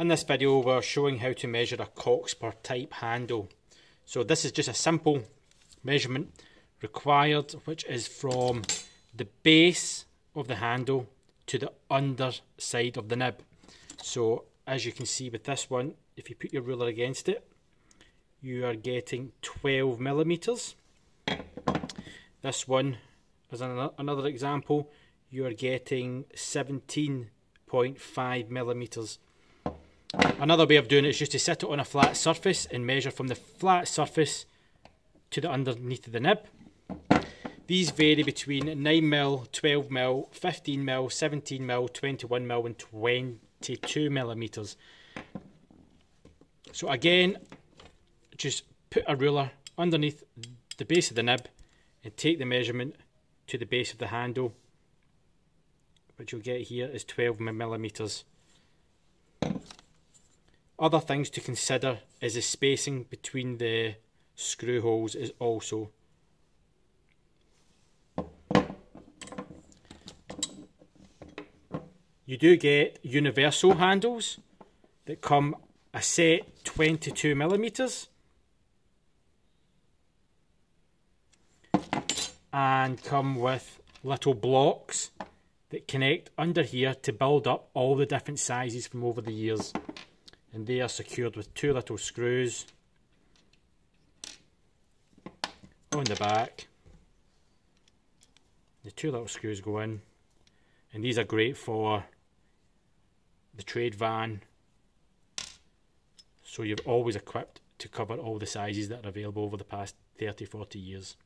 In this video we're showing how to measure a Cockspur type handle. So this is just a simple measurement required, which is from the base of the handle to the underside of the nib. So as you can see with this one, if you put your ruler against it, you are getting 12 millimeters. This one, as another example, you are getting 17.5 millimeters. Another way of doing it is just to sit it on a flat surface and measure from the flat surface to the underneath of the nib. These vary between 9mm, 12mm, 15mm, 17mm, 21mm and 22 millimeters. So again, just put a ruler underneath the base of the nib and take the measurement to the base of the handle, which you'll get here is 12 millimeters. Other things to consider is the spacing between the screw holes is also. You do get universal handles that come a set 22 millimeters and come with little blocks that connect under here to build up all the different sizes from over the years, and they are secured with two little screws on the back. The two little screws go in, and these are great for the trade van, so you're always equipped to cover all the sizes that are available over the past 30-40 years.